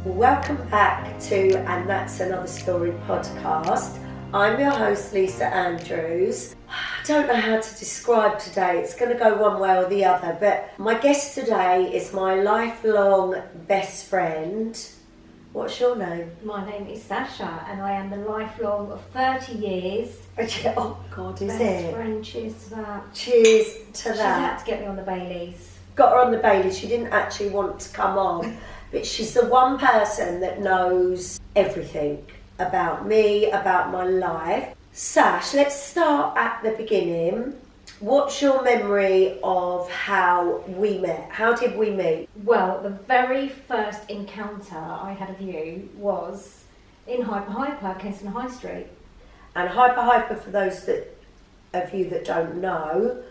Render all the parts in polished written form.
Welcome back to And That's Another Story podcast. I'm your host, Lisa Andrews. I don't know how to describe today. It's going to go one way or the other, but my guest today is my lifelong best friend. What's your name? My name is Sasha, and I am the lifelong of 30 years. Oh God, is best it? friend, cheers to that. Cheers to She's that. had to get me on the Baileys. Got her on the Bailey. She didn't actually want to come on, but she's the one person that knows everything about me, about my life. Sash, let's start at the beginning. What's your memory of how we met? How did we meet? Well, the very first encounter I had of you was in Hyper, Kingston High Street. And Hyper, for those of you that don't know,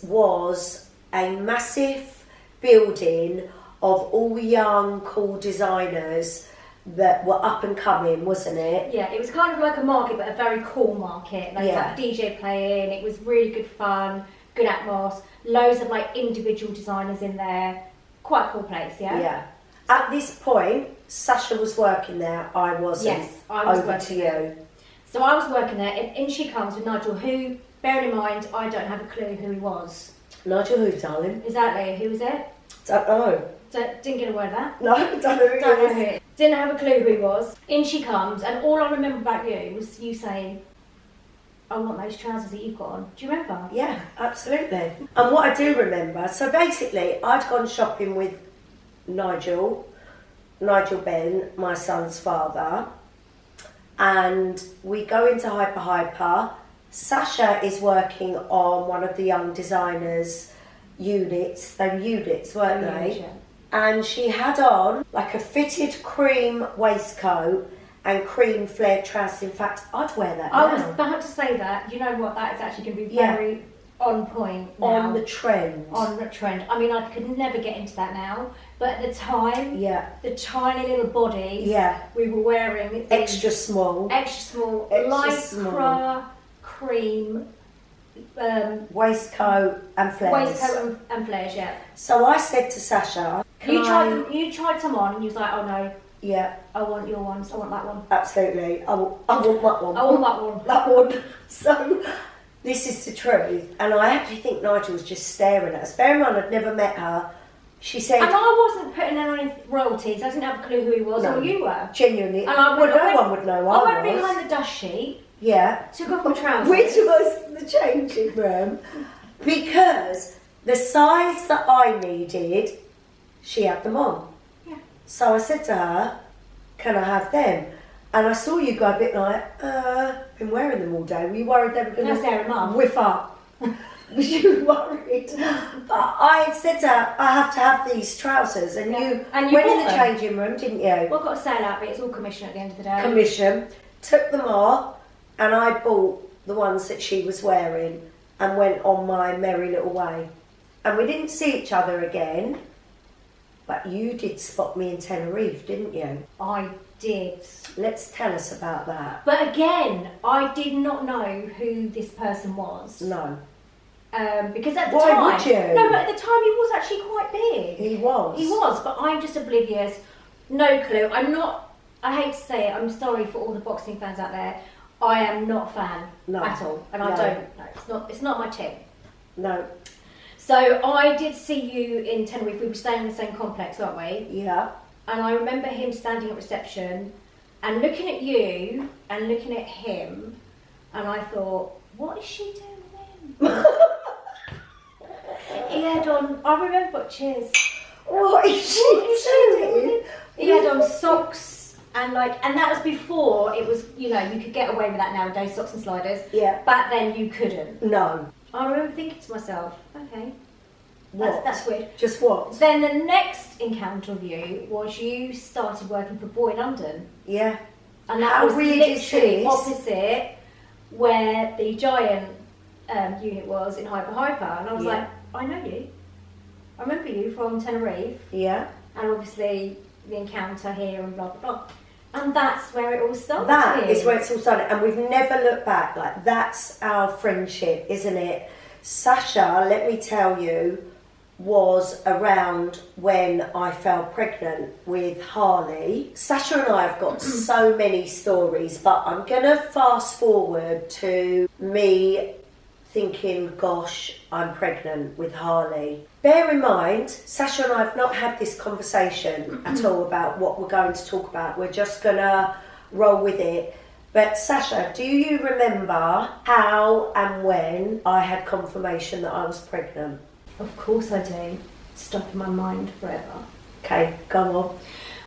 was a massive building of all young, cool designers that were up and coming, wasn't it? Yeah, it was kind of like a market, but a very cool market. There was like a DJ playing, it was really good fun, good atmos, loads of like individual designers in there. Quite a cool place, yeah? Yeah. At this point, Sasha was working there, I wasn't. Yes, I was Over working to there. you. So I was working there, and in she comes with Nigel, who, bearing in mind, I don't have a clue who he was. Nigel who, darling? Exactly, who was it? Don't know. Didn't get a word of that. No, don't know who Don't he know is. who it is. Didn't have a clue who he was. In she comes, and all I remember about you was you saying, I want those trousers that you've got on. Do you remember? Yeah, absolutely. And what I do remember, so basically, I'd gone shopping with Nigel Ben, my son's father, and we go into Hyper. Sasha is working on one of the young designers' units. They were units, weren't they? Yeah. And she had on like a fitted cream waistcoat and cream flared trousers. In fact, I'd wear that I now. was about to say that. You know what? That is actually going to be Yeah. very on point now. On the trend. On the trend. I mean, I could never get into that now, but at the time, Yeah. the tiny little bodies Yeah. we were wearing these Extra small. extra small, Extra small. lycra cream Waistcoat and flares. waistcoat and flares. Yeah. So I said to Sasha, You tried some on, and you was like, oh no, Yeah, I want your ones. I want that one. absolutely. I want that one. I want that one. That one. So this is the truth. And I actually think Nigel was just staring at us. Bear in mind, I'd never met her. She said... And I wasn't putting in any royalties. I didn't have a clue who he was or you were. Genuinely. And I well, went, no one would know I went was. behind the dust sheet, Yeah. took off my trousers. Which was the changing room. Because the size that I needed, she had them on. Yeah. So I said to her, can I have them? And I saw you go a bit like, been wearing them all day. Were you worried they were going That's their mum. to whiff up? Was you worried? But I had said to her, I have to have these trousers. And Yeah. you And you went in bought the them. changing room, didn't you? Well, I've got to say that, but it's all commission at the end of the day. Commission. Took them off, and I bought the ones that she was wearing and went on my merry little way. And we didn't see each other again. But you did spot me in Tenerife, didn't you? I did. Let's tell us about that. But again, I did not know who this person was. No. Because at the Why time... would you? No, but at the time he was actually quite big. He was. He was, but I'm just oblivious. No clue. I'm not... I hate to say it, I'm sorry for all the boxing fans out there. I am not a fan at all. And I don't... No, it's not my tip. No. So I did see you in Tenerife. We were staying in the same complex, weren't we? Yeah. And I remember him standing at reception and looking at you and looking at him, and I thought, what is she doing with him? He had on, I remember, cheers. What is she doing? He had on socks and that was before it was, you know, you could get away with that nowadays, socks and sliders. Yeah. Back then you couldn't. No. I remember thinking to myself, okay, What? that's weird. Just what? Then the next encounter of you was you started working for Boy London. Yeah. And that How was weird is literally this? opposite where the giant unit was in Hyper. And I was like, I know you. I remember you from Tenerife. Yeah. And obviously the encounter here and blah, blah, blah. And that's where it all started. That is where it's all started. And we've never looked back. Like, that's our friendship, isn't it? Sasha, let me tell you, was around when I fell pregnant with Harley. Sasha and I have got so many stories, but I'm going to fast forward to me thinking, gosh, I'm pregnant with Harley. Bear in mind, Sasha and I have not had this conversation at all about what we're going to talk about. We're just going to roll with it. But Sasha, do you remember how and when I had confirmation that I was pregnant? Of course I do. Stuck in my mind forever. Okay, go on.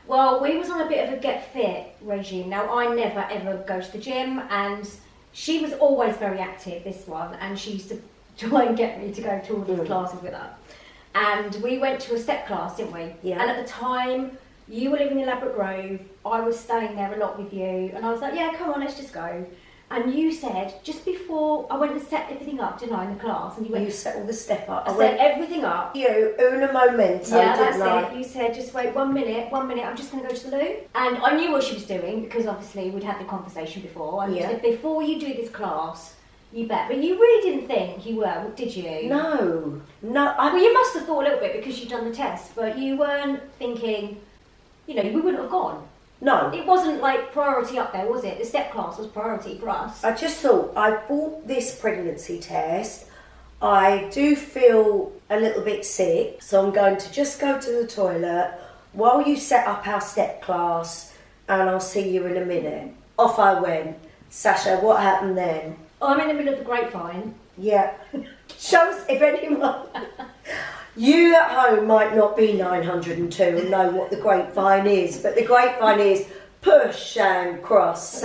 Well, we was on a bit of a get fit regime. Now, I never ever go to the gym, and she was always very active, this one, and she used to try and get me to go to all these classes with her. And we went to a step class, didn't we? Yeah. And at the time, you were living in Ladbroke Grove, I was staying there a lot with you, and I was like, yeah, come on, let's just go. And you said, just before I went and set everything up, didn't I, in the class? And you went, You set all the step up. I set everything up. You, una momento, Yeah, didn't that's I? it. You said, just wait 1 minute, I'm just going to go to the loo. And I knew what she was doing, because obviously we'd had the conversation before. And you said, before you do this class, you bet. But you really didn't think you were, did you? No. Well, you must have thought a little bit because you'd done the test, but you weren't thinking, we wouldn't have gone. No. It wasn't like priority up there, was it? The step class was priority for us. I just thought, I bought this pregnancy test. I do feel a little bit sick, so I'm going to just go to the toilet while you set up our step class, and I'll see you in a minute. Off I went. Sasha, what happened then? I'm in the middle of the grapevine. Yeah. Shows if anyone... You at home might not be 902 and know what the grapevine is, but the grapevine is push and cross,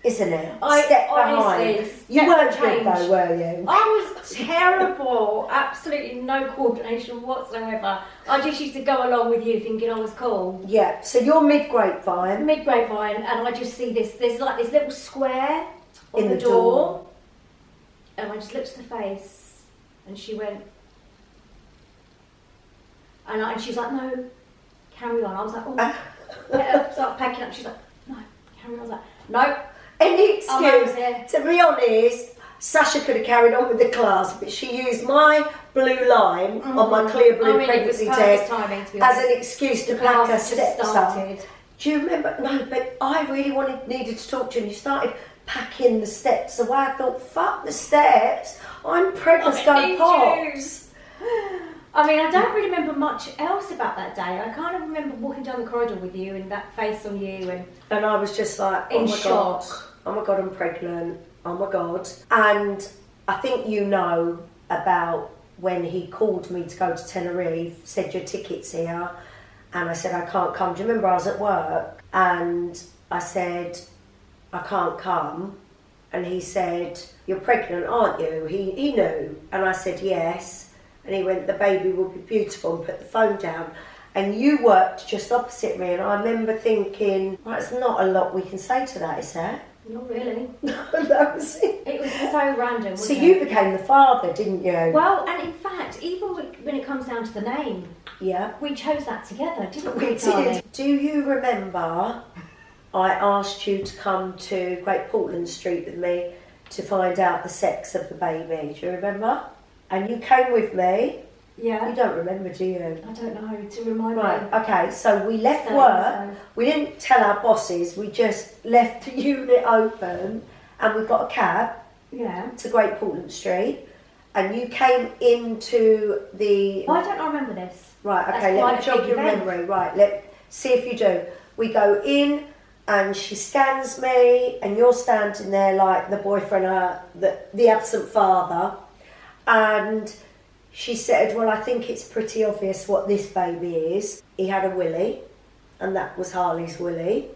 isn't it? Step behind. You weren't good though, were you? I was terrible. Absolutely no coordination whatsoever. I just used to go along with you thinking I was cool. Yeah, so you're mid-grapevine. Mid-grapevine, and I just see there's like this little square on in the door. And I just looked at the face, and she went... And she was like, no, carry on. I was like, oh, better start packing up. She's like, no, carry on. I was like, no. Any excuse. To be honest, Sasha could have carried on with the class, but she used my blue line on my clear blue pregnancy test as an excuse to pack her steps up. Do you remember? No, but I really needed to talk to you, and you started packing the steps away. I thought, fuck the steps. I'm pregnant, going pops. I mean, I don't really remember much else about that day. I kind of remember walking down the corridor with you and that face on you, and I was just like, oh my god, I'm pregnant, oh my god. And I think you know about when he called me to go to Tenerife, said your ticket's here, and I said I can't come. Do you remember I was at work and I said I can't come, and he said, you're pregnant, aren't you? He knew, and I said yes. And he went, the baby will be beautiful, and put the phone down. And you worked just opposite me, and I remember thinking, well, there's not a lot we can say to that, is there? Not really. No, that was it. It was so random, wasn't it? So you became the father, didn't you? Well, and in fact, even when it comes down to the name, we chose that together, didn't we? We did. Do you remember I asked you to come to Great Portland Street with me to find out the sex of the baby? Do you remember? And you came with me. Yeah. You don't remember, do you? I don't know, to remind me. Right, okay, so we left work. We didn't tell our bosses, we just left the unit open, and we got a cab to Great Portland Street, and you came into the... Why don't I remember this? Right, okay, let me jog your memory. Right, let's see if you do. We go in, and she scans me, and you're standing there like the boyfriend, the absent father. And she said, well, I think it's pretty obvious what this baby is. He had a willy, and that was Harley's willy.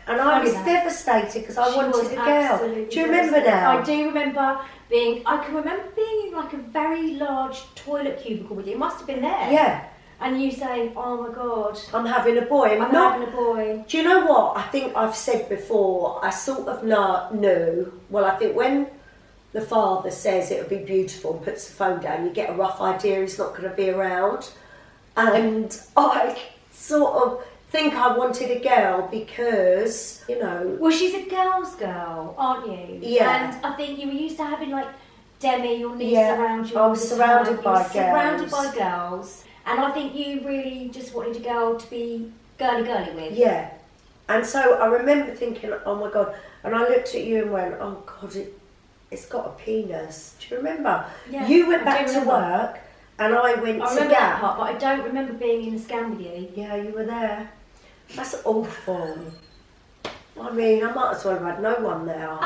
And I was devastated because I wanted a girl. Do you remember now? I do remember I can remember being in like a very large toilet cubicle with you. It must have been there. Yeah. And you saying, oh my God. I'm having a boy. I'm having a boy. Do you know what? I think I've said before, I sort of knew. Well, I think when the father says it'll be beautiful and puts the phone down, you get a rough idea he's not going to be around. And I sort of think I wanted a girl because, Well, she's a girl's girl, aren't you? Yeah. And I think you were used to having like Demi, your niece Yeah, around you. I was surrounded by girls. Surrounded by girls. And I think you really just wanted a girl to be girly with. Yeah. And so I remember thinking, oh my God. And I looked at you and went, oh God, it's got a penis. Do you remember? Yeah, you went back to work and I went to remember that part, but I don't remember being in the scan with you. Yeah, you were there. That's awful. I mean, I might as well have had no one there.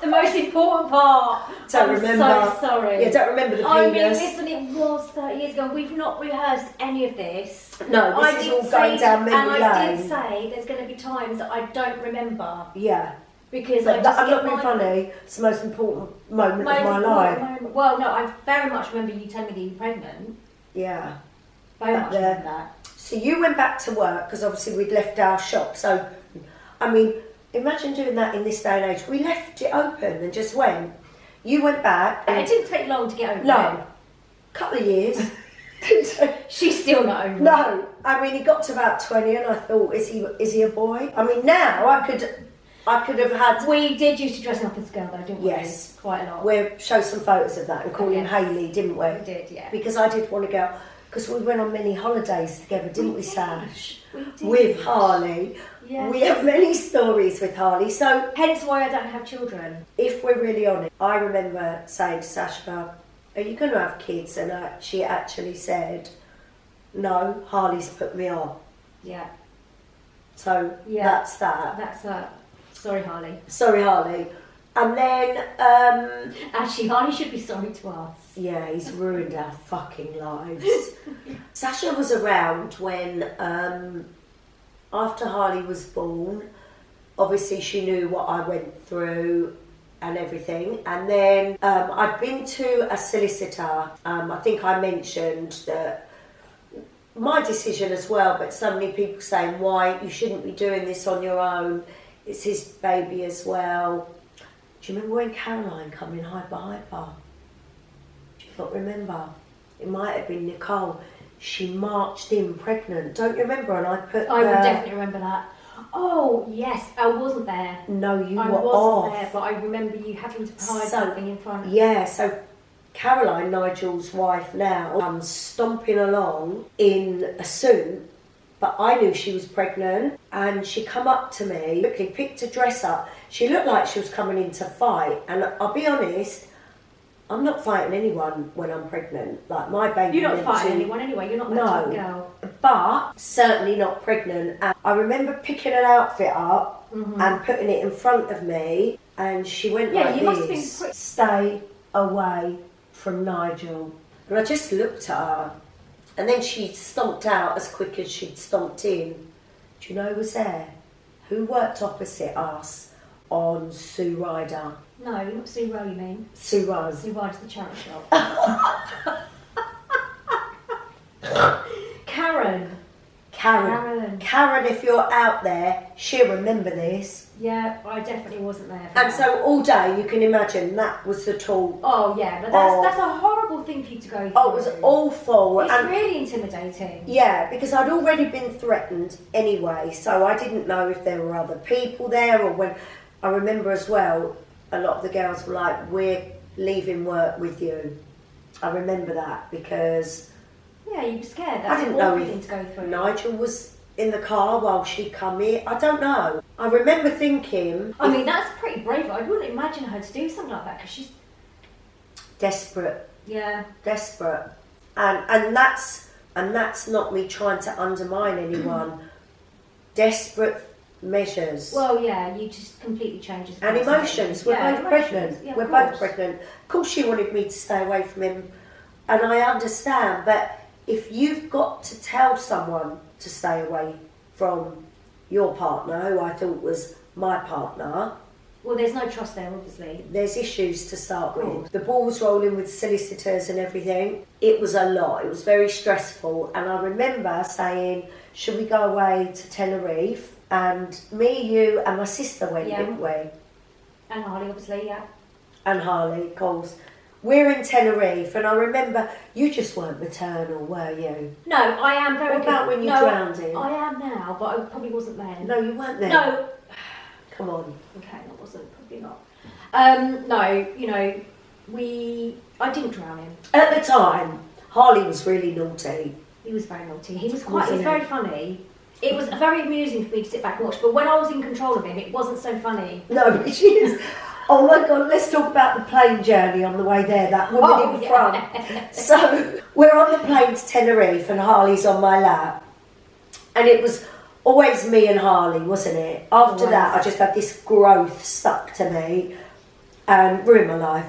The most important part. Don't remember. I'm so sorry. Yeah, don't remember the penis. I mean, listen, it was 30 years ago. We've not rehearsed any of this. No, this is all going down memory lane. And I did say there's going to be times that I don't remember. Yeah. Because I'm not being funny. It's the most important moment of my life. Well, no, I very much remember you telling me that you were pregnant. Yeah. Very much remember that. So you went back to work because obviously we'd left our shop. So, I mean, imagine doing that in this day and age. We left it open and just went. You went back. It didn't take long to get over. No. Couple of years. She's still not over. No. I mean, he got to about 20 and I thought, is he a boy? I mean, now I could have had... We did used to dress up as a girl though, didn't we? Yes. Quite a lot. We showed some photos of that and called him Harley, didn't we? We did, yeah. Because I did want to go... Because we went on many holidays together, didn't we, Sash? We did. With Harley. Yes. We have many stories with Harley. So, hence why I don't have children. If we're really honest, I remember saying to Sasha, are you going to have kids? And she actually said, no, Harley's put me on. Yeah. So, that's that. That's that. Sorry, Harley. Sorry, Harley. And then... Actually, Harley should be sorry to us. Yeah, he's ruined our fucking lives. Sasha was around when, after Harley was born, obviously she knew what I went through and everything. And then I'd been to a solicitor. I think I mentioned that my decision as well, but so many people saying why you shouldn't be doing this on your own. It's his baby as well. Do you remember when Caroline come in hyper? Do you not remember? It might have been Nicole. She marched in pregnant. Don't you remember? And I would definitely remember that. Oh, yes. I wasn't there. No, you were off. I wasn't there, but I remember you having to provide something in front. Yeah, so Caroline, Nigel's wife now, stomping along in a suit, but I knew she was pregnant, and she come up to me, quickly picked a dress up. She looked like she was coming in to fight, and I'll be honest, I'm not fighting anyone when I'm pregnant. Like, my baby... You're not fighting anyone anyway, you're not that type of girl. But certainly not pregnant. And I remember picking an outfit up and putting it in front of me, and she went like you this. Must have been stay away from Nigel. And I just looked at her, and then she stomped out as quick as she'd stomped in. Do you know who was there? Who worked opposite us on Sue Ryder? No, not Sue Rowe, you mean? Sue Rose. Sue Ryder's the charity shop. Karen, if you're out there, she'll remember this. Yeah, I definitely wasn't there. And so all day, you can imagine that was the talk. Oh yeah, but that's a horrible thing for you to go through. Oh, it was awful. It's really intimidating. Yeah, because I'd already been threatened anyway, so I didn't know if there were other people there, or when... I remember as well, a lot of the girls were like, we're leaving work with you. I remember that because... Yeah, you were scared. That's I didn't know thing to go through. Nigel was in the car while she come here. I don't know. I remember thinking... I mean, that's pretty brave. I wouldn't imagine her to do something like that because she's... Desperate. Yeah. Desperate. And that's not me trying to undermine anyone. Desperate measures. Well, yeah, you just completely change as and emotions. We're both pregnant. Yeah, we're both pregnant. Of course she wanted me to stay away from him, and I understand, but if you've got to tell someone to stay away from your partner, who I thought was my partner... Well, there's no trust there, obviously. There's issues to start with. The ball was rolling with solicitors and everything. It was a lot. It was very stressful. And I remember saying, should we go away to Tenerife? And me, you and my sister went, didn't we? And Harley, obviously, yeah. And Harley, of course. We're in Tenerife, and I remember you just weren't maternal, were you? No, I am very What about when you drowned in? I am now, but I probably wasn't then. No, you weren't then. No. Come on. Okay, I wasn't, probably not. No, you know, I didn't drown him. At the time, Harley was really naughty. He was very naughty. He was very funny. It was very amusing for me to sit back and watch, but when I was in control of him, it wasn't so funny. No, but she is. Oh my God, let's talk about the plane journey on the way there, that woman in front. So, we're on the plane to Tenerife and Harley's on my lap. And it was always me and Harley, wasn't it? After that, I just had this growth stuck to me and ruined my life.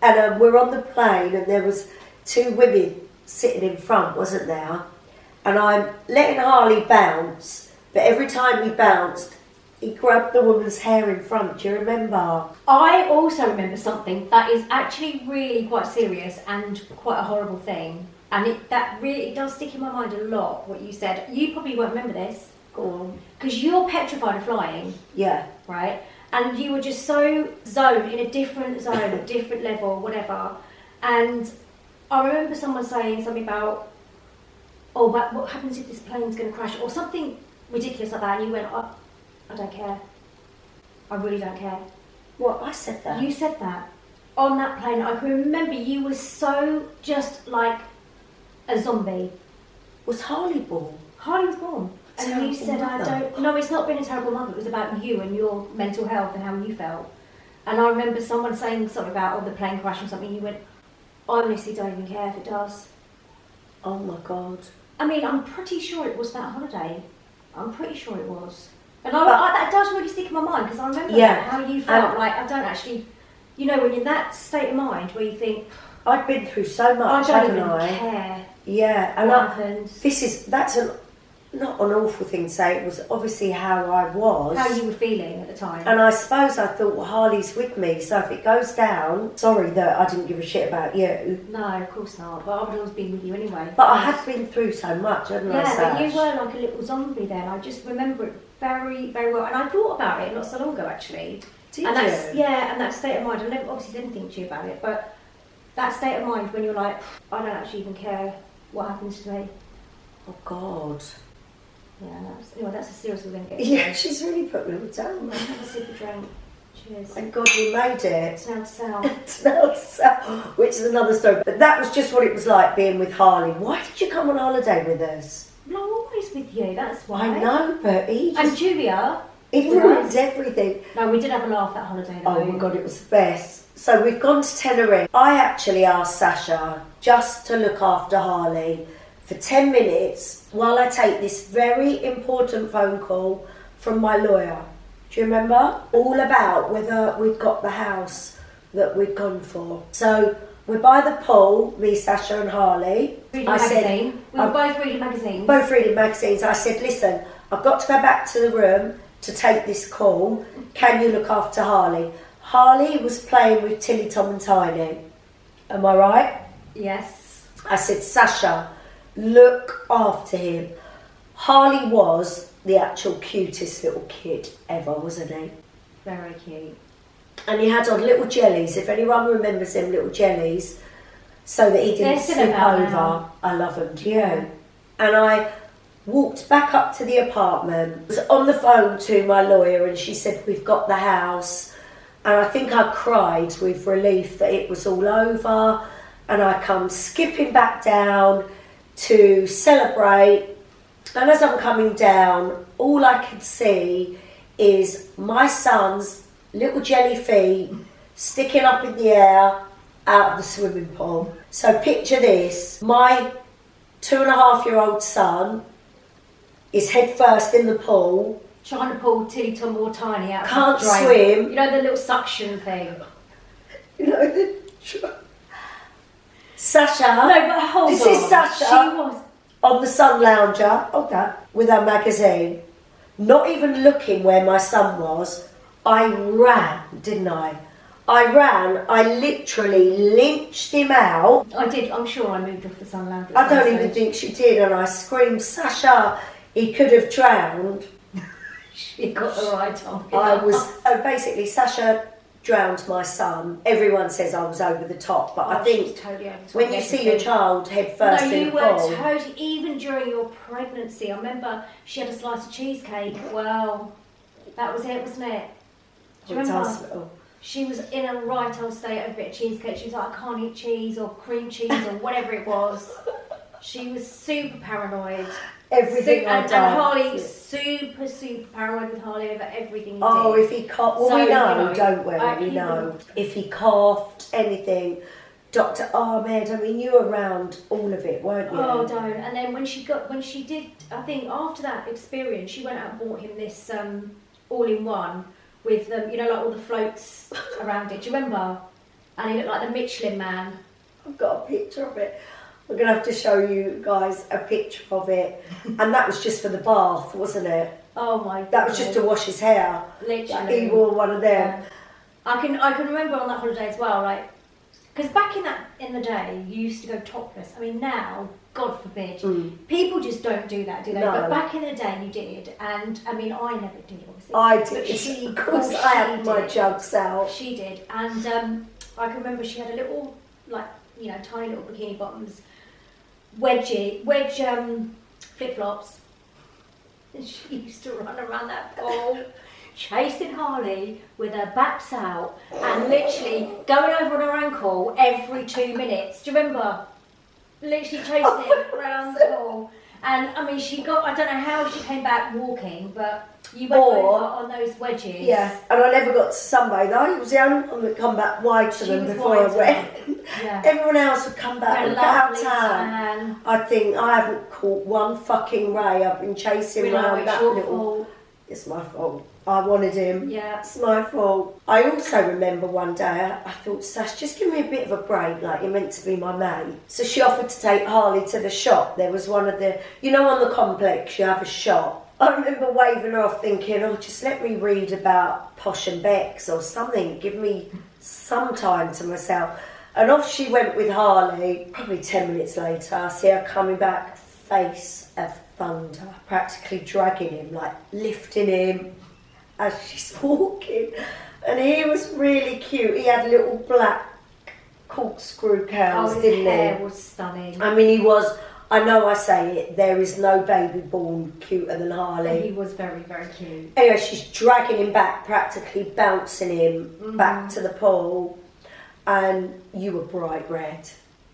And we're on the plane and there was 2 women sitting in front, wasn't there? And I'm letting Harley bounce, but every time he bounced, he grabbed the woman's hair in front. Do you remember? I also remember something that is actually really quite serious and quite a horrible thing. And it does stick in my mind a lot, what you said. You probably won't remember this. Go on. Because you're petrified of flying. Yeah. Right? And you were just so zoned in a different zone, a different level, whatever. And I remember someone saying something about, oh, but what happens if this plane's going to crash? Or something ridiculous like that. And you went, I don't care. I really don't care. What? I said that? You said that. On that plane, I can remember you were so just like a zombie. Was Harley born? Harley was born. And you said, no, it's not been a terrible mother. It was about you and your mental health and how you felt. And I remember someone saying something about, the plane crash or something. You went, I honestly don't even care if it does. Oh my God. I mean, I'm pretty sure it was that holiday. I'm pretty sure it was. And that does really stick in my mind because I remember how you felt. Like, I don't actually, when you're in that state of mind where you think, I'd been through so much, I don't even care. Yeah, and what happens. That's not an awful thing to say. It was obviously how I was. How you were feeling at the time. And I suppose I thought, well, Harley's with me, so if it goes down, sorry that I didn't give a shit about you. No, of course not. But I would always be with you anyway. But I had been through so much, hadn't I? Yeah, but you were like a little zombie then. I just remember it very, very well. And I thought about it not so long ago, actually. Did you? Yeah, and that state of mind. I never obviously didn't think to you about it, but that state of mind when you're like, I don't actually even care what happens to me. Oh God. Yeah, that's a serious one. Yeah, she's really put me down. Have a sip of drink. Cheers. Thank God we made it. Snail cell. Snail cell, which is another story. But that was just what it was like being with Harley. Why did you come on holiday with us? No, I'm always with you, that's why. I know, but and Julia. It ruins everything. No, we did have a laugh that holiday though. Oh my God, it was the best. So we've gone to Tenerife. I actually asked Sasha just to look after Harley for 10 minutes while I take this very important phone call from my lawyer. Do you remember? All about whether we'd got the house that we'd gone for. So we're by the pool, me, Sasha and Harley. Reading a magazine. We were both reading magazines. Both reading magazines. I said, listen, I've got to go back to the room to take this call. Can you look after Harley? Harley was playing with Tilly, Tom and Tiny. Am I right? Yes. I said, Sasha, look after him. Harley was the actual cutest little kid ever, wasn't he? Very cute. And he had on little jellies, if anyone remembers them little jellies, so that he didn't slip over. Now. I love them, do you? Yeah. And I walked back up to the apartment, was on the phone to my lawyer, and she said, we've got the house. And I think I cried with relief that it was all over. And I come skipping back down to celebrate. And as I'm coming down, all I could see is my son's little jelly feet sticking up in the air out of the swimming pool. So picture this, my 2.5-year-old son is head first in the pool. Trying to pull Tilly, Tom or Tiny out. Can't swim. You know the little suction thing? You know the... Sasha. No, but hold on. This is Sasha. She was... on the sun lounger, with her magazine. Not even looking where my son was. I ran, didn't I? I literally lynched him out. I did, I'm sure I moved off the sun lounger. I don't even think she did, and I screamed, Sasha, he could have drowned. She got the right on. So basically, Sasha drowned my son. Everyone says I was over the top, but I think totally when you see your child head first in the pool... No, you were totally... Even during your pregnancy, I remember she had a slice of cheesecake. Well, that was it, wasn't it? Do you remember? Hospital. She was in a right old state of a bit of cheesecake. She was like, I can't eat cheese or cream cheese or whatever it was. She was super paranoid. Everything and Harley, super paranoid with Harley over everything he did. If he coughed, well, we know, don't we? We know. If he coughed, anything, Dr. Ahmed, I mean, you were around all of it, weren't you? Oh, don't. And then when she did, I think after that experience, she went out and bought him this all-in-one with, you know, like all the floats around it. Do you remember? And he looked like the Michelin Man. I've got a picture of it. We're going to have to show you guys a picture of it. And that was just for the bath, wasn't it? Oh my God. That was just to wash his hair. Literally. Like, he wore one of them. Yeah. I can remember on that holiday as well, like, because back in the day, you used to go topless. I mean, now, God forbid, people just don't do that, do they? No. But back in the day, you did. And, I mean, I never did, obviously. I did. But she, of course, I had my jugs out. She did. And I can remember she had a little, like, you know, tiny little bikini bottoms, wedge flip-flops. And she used to run around that pole, chasing Harley with her backs out and literally going over on her ankle every 2 minutes. Do you remember? Literally chasing him around the pole. And I mean, I don't know how she came back walking, but you went over on those wedges. Yeah, and I never got to sunbathe. I was the only one that come back whiter than before I went. Yeah. Everyone else would come back and out tan. tan. I think I haven't caught one fucking ray. I've been chasing around that little... Fault. It's my fault. I wanted him. Yeah. It's my fault. I also remember one day, I thought, Sash, just give me a bit of a break, like you're meant to be my mate. So she offered to take Harley to the shop. There was one of the, you know, on the complex, you have a shop. I remember waving her off thinking, oh, just let me read about Posh and Beck's or something. Give me some time to myself. And off she went with Harley. Probably 10 minutes later, I see her coming back, face of thunder, practically dragging him, like lifting him as she's walking. And he was really cute. He had little black corkscrew curls, didn't he? His hair was stunning. I mean, he was, I know I say it, there is no baby born cuter than Harley. He was very, very cute. Anyway, she's dragging him back, practically bouncing him back to the pool. And you were bright red.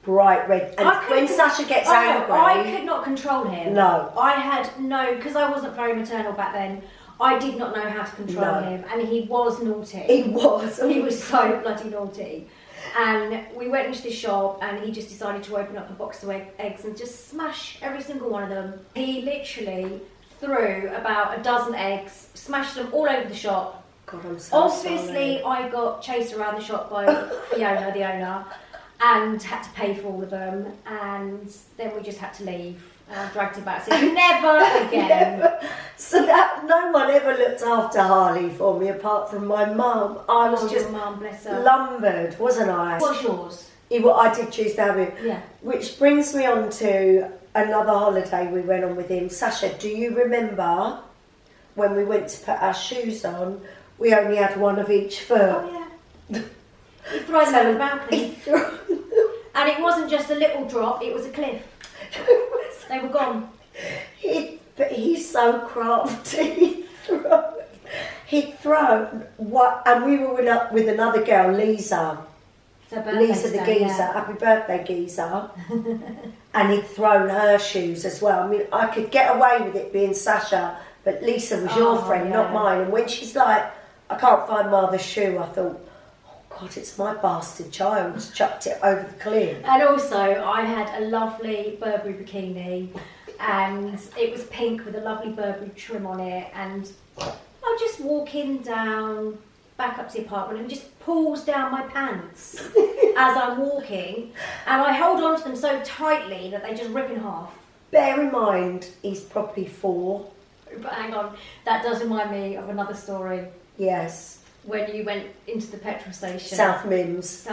And when Sasha gets angry... I could not control him. No. I had no... Because I wasn't very maternal back then. I did not know how to control him. And he was naughty. He was. He was so bloody naughty. And we went into the shop and he just decided to open up a box of eggs and just smash every single one of them. He literally threw about a dozen eggs, smashed them all over the shop. God, I'm so Obviously, sorry. I got chased around the shop by Fiona, the owner, and had to pay for all of them. And then we just had to leave. And I dragged him back. So never again. Never. So that no one ever looked after Harley for me apart from my mum. I was just your mum, bless her. lumbered, wasn't I? What's yours? I did choose to have him. Yeah. Which brings me on to another holiday we went on with him. Sasha, do you remember when we went to put our shoes on? We only had one of each foot. Oh, yeah. He threw them over the balcony. And it wasn't just a little drop, it was a cliff. They were gone. But he's so crafty. He'd thrown what, and we were with another girl, Lisa. Lisa the geezer, yeah. Happy birthday geezer. And he'd thrown her shoes as well. I mean, I could get away with it being Sasha, but Lisa was your friend, not mine. And when she's like, I can't find my other shoe, I thought, oh God, it's my bastard child who's chucked it over the cliff. And also, I had a lovely Burberry bikini, and it was pink with a lovely Burberry trim on it, and I'm just walking down, back up to the apartment, and just pulls down my pants as I'm walking, and I hold on to them so tightly that they just rip in half. Bear in mind, he's probably 4. But hang on, that does remind me of another story. Yes. When you went into the petrol station. South Mims.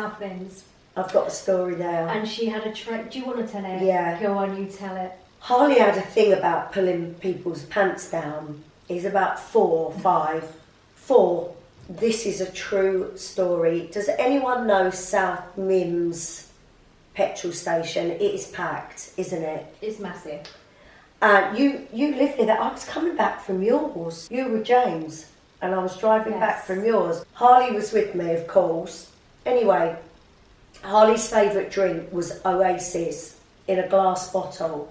I've got a story there. And she had a do you want to tell it? Yeah. Go on, you tell it. Harley had a thing about pulling people's pants down. He's about 4, 5. 4. This is a true story. Does anyone know South Mims petrol station? It is packed, isn't it? It's massive. You live near that. I was coming back from yours. You were James. and I was driving Yes. back from yours. Harley was with me, of course. Anyway, Harley's favourite drink was Oasis in a glass bottle.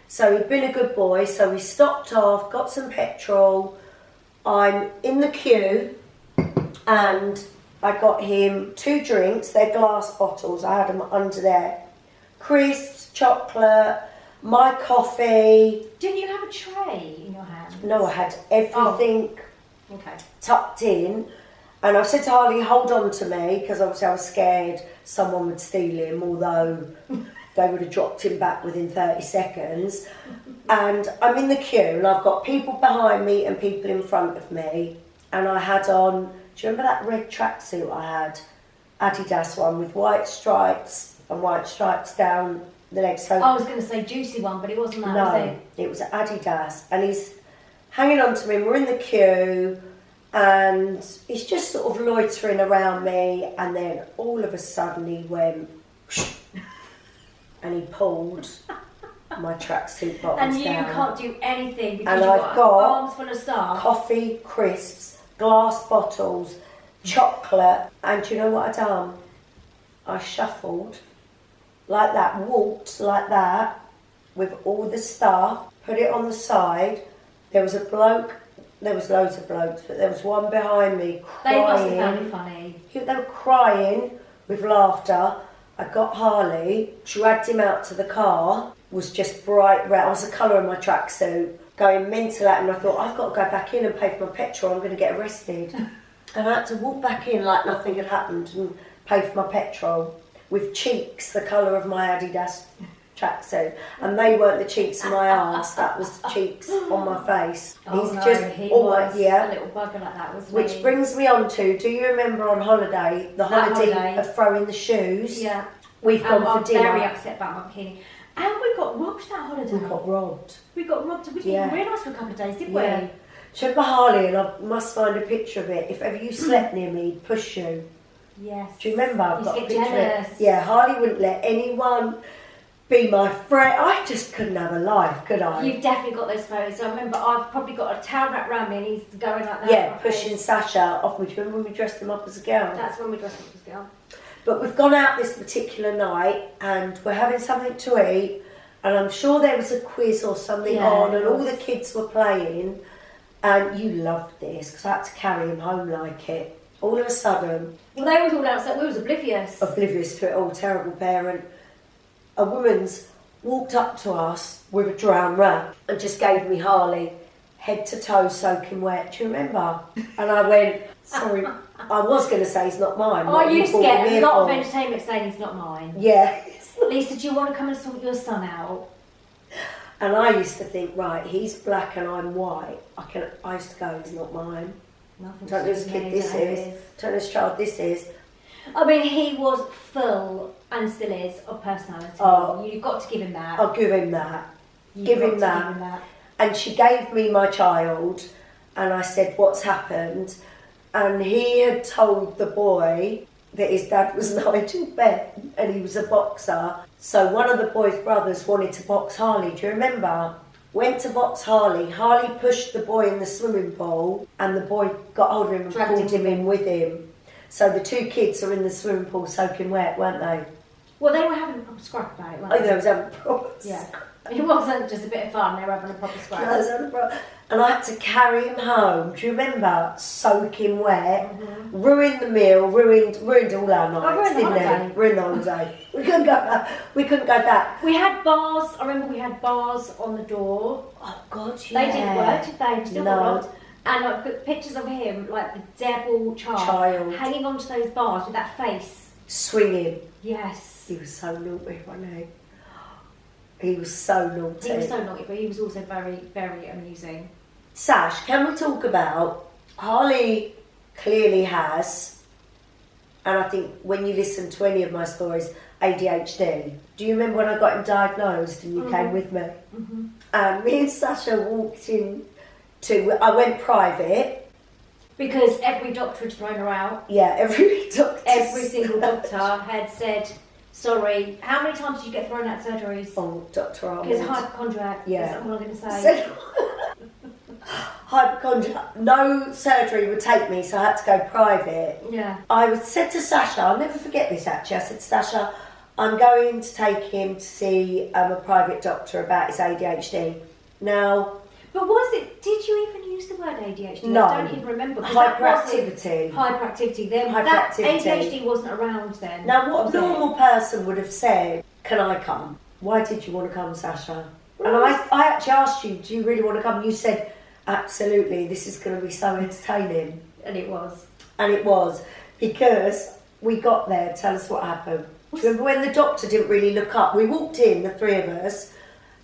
So he'd been a good boy, so we stopped off, got some petrol. I'm in the queue, and I got him 2 drinks. They're glass bottles. I had them under there. Crisps, chocolate, my coffee. Didn't you have a tray in your hand? No, I had everything Okay. tucked in. And I said to Harley, hold on to me, because obviously I was scared someone would steal him, although they would have dropped him back within 30 seconds. And I'm in the queue, and I've got people behind me and people in front of me. And I had on, do you remember that red tracksuit I had? Adidas one with white stripes and white stripes down the legs. So I was going to say juicy one, but it wasn't that, was no, it was Adidas. And he's hanging on to me, we're in the queue, and he's just sort of loitering around me, and then all of a sudden he went and he pulled my tracksuit bottoms And you down. can't do anything because And you've I've got got arms full of stuff. coffee, crisps, glass bottles, chocolate, and do you know what I done? I shuffled like that, walked like that with all the stuff, put it on the side. There was a bloke, there was loads of blokes, but there was one behind me They must have crying. found it funny. They were crying with laughter. I got Harley, dragged him out to the car, was just bright red. I was the colour of my tracksuit, going mental at him. I thought, I've got to go back in and pay for my petrol, I'm going to get arrested. And I had to walk back in like nothing had happened and pay for my petrol with cheeks the colour of my Adidas tracksuit. And they weren't the cheeks of my arms, that was the cheeks on my face. Oh, He's no, just he always, was yeah. a little bugger like that, wasn't Which he? brings me on to, do you remember on holiday, the That holiday holiday. of throwing the shoes? Yeah. We've gone I'm for dinner. very upset about my bikini. And we got robbed that holiday. We got robbed. We got robbed. We didn't Yeah. even realise for a couple of days, did Yeah. we? Do you remember Harley? And I must find a picture of it. If ever you slept near me, he'd push you. Yes. Do you remember? I've You got a get picture of jealous. it. Yeah, Harley wouldn't let anyone be my friend. I just couldn't have a life, could I? You've definitely got those photos. I remember I've probably got a towel wrapped around me and he's going like that. Yeah, like pushing this. Sasha off me. Do you remember when we dressed him up as a girl? That's when we dressed up as a girl. But we've gone out this particular night and we're having something to eat, and I'm sure there was a quiz or something Yeah, on, and there all was. the kids were playing, and you loved this because I had to carry him home like it. All of a sudden, Well, they was all outside. We was oblivious. oblivious to it all, terrible parent, a woman's walked up to us with a drown rat and just gave me Harley, head to toe soaking wet. Do you remember? And I went, sorry, I was going to say he's not mine. I what you used to brought get him a here lot of for. entertainment saying he's not mine. Yeah. Lisa, do you want to come and sort your son out? And I used to think, right, he's black and I'm white. I used to go, he's not mine. Nothing Don't know whose kid this is. Don't know whose child this is. I mean, he was full, and still is, of personality. Oh. You've got to give him that. I'll give him that. You've give got him to that. Give him that. And she gave me my child, and I said, what's happened? And he had told the boy that his dad was Nigel Benn and he was a boxer. So one of the boy's brothers wanted to box Harley. Do you remember? Went to box Harley. Harley pushed the boy in the swimming pool, and the boy got hold of him and Dragged pulled him in with him. So the 2 kids are in the swimming pool soaking wet, weren't they? Well, they were having a proper scrap about it, weren't Oh, they? they was having problems. Yeah. It wasn't just a bit of fun, they were having a proper scrap. I was having a problem. And I had to carry him home. Do you remember? Soaking wet, ruined the meal, ruined all our nights, ruined the didn't holiday. it? Ruined the holiday. We couldn't go back. We couldn't go back. We had bars, I remember we had bars on the door. Oh God, yeah. They didn't work, did they? We still got No. robbed. And I've got pictures of him, like the devil Child. hanging onto those bars with that face. Swinging. Yes. He was so naughty, wasn't he? He was so naughty. He was so naughty, but he was also very, very amusing. Sash, can we talk about Harley clearly has, and I think when you listen to any of my stories, ADHD. Do you remember when I got him diagnosed and you came with me? Me and Sasha walked in I went private. Because every doctor had thrown her out. Yeah, every doctor. Every single doctor had said, sorry, how many times did you get thrown out of surgeries? Oh, Dr. Arnold. Because hypochondriac, Yeah. is that what I'm going to say? Said, hypochondria. No surgery would take me, so I had to go private. Yeah. I said to Sasha, I'll never forget this actually, I said to Sasha, I'm going to take him to see a private doctor about his ADHD. Now... But did you even use the word ADHD? No. I don't even remember. Hyperactivity. Hyperactivity. Then Hyperactivity. that ADHD wasn't around then. Now, what a normal person would have said, can I come? Why did you want to come, Sasha? And I actually asked you, do you really want to come? You said, absolutely, this is going to be so entertaining. And it was. And it was, because we got there. Tell us what happened. Do you remember when the doctor didn't really look up? We walked in, the three of us.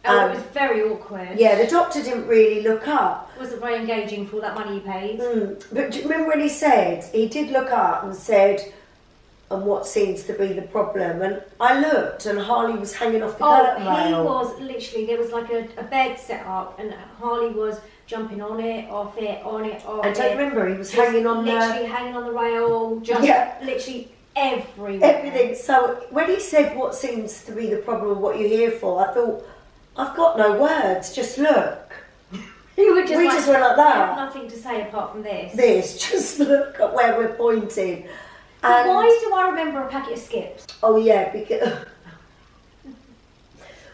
Oh, it was very awkward. Yeah, the doctor didn't really look up. It wasn't very engaging for all that money you paid. But do you remember when he did look up and said, and what seems to be the problem? And I looked, and Harley was hanging off the curtain rail. He was literally, there was like a bed set up, and Harley was jumping on it, off it, on it, off it. And don't remember, he was hanging on hanging on the rail, just literally everywhere. Everything. So when he said what seems to be the problem, what you're here for, I thought, I've got no words, just look. We just went like that. I have nothing to say apart from this. Just look at where we're pointing. But why do I remember a packet of skips? Oh yeah, because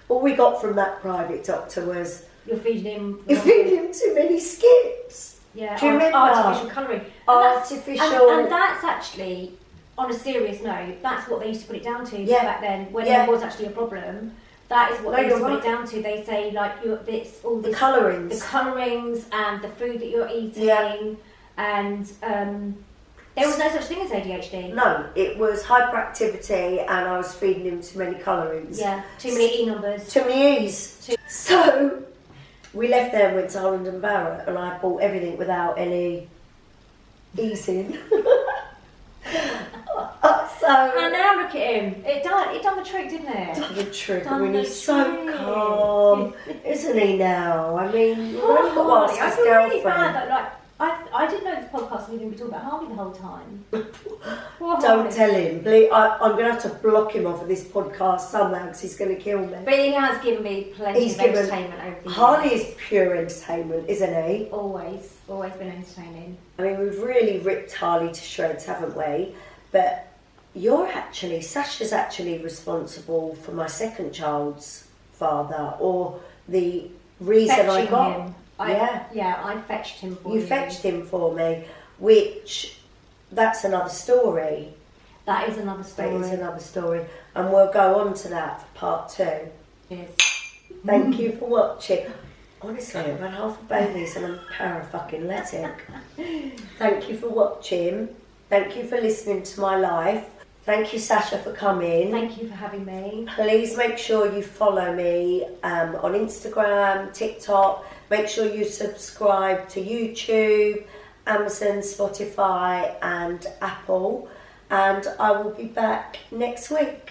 what we got from that private doctor was you're feeding him too many skips. Yeah, do you remember? Artificial colouring. And that's actually, on a serious note, that's what they used to put it down to back then, when there was actually a problem. That is what they used to put it down to. They say like the colourings and the food that you're eating, and there was no such thing as ADHD. No, it was hyperactivity, and I was feeding him too many colourings. Yeah, too many E numbers. Too many E's. So we left there and went to Holland and Barrett, and I bought everything without any E's in. And now look at him. It done the trick, didn't it? Done the trick. I mean, he's so calm, isn't he now? I mean, Harley, I feel really bad that, like, I didn't know this podcast was going to be talking about Harley the whole time. Don't tell him. I'm going to have to block him off of this podcast somehow because he's going to kill me. But he has given me plenty of entertainment over the years. Harley is pure entertainment, isn't he? Always been entertaining. I mean, we've really ripped Harley to shreds, haven't we? But Sasha's actually responsible for my second child's father, or the reason I got him. I fetched him for you. You fetched him for me, which, that's another story. That is another story. And we'll go on to that for part 2. Yes. Thank you for watching. Honestly, I've had half a Baileys and I'm para-fucking-letic. Thank you for watching. Thank you for listening to my life. Thank you, Sasha, for coming. Thank you for having me. Please make sure you follow me on Instagram, TikTok. Make sure you subscribe to YouTube, Amazon, Spotify and Apple. And I will be back next week.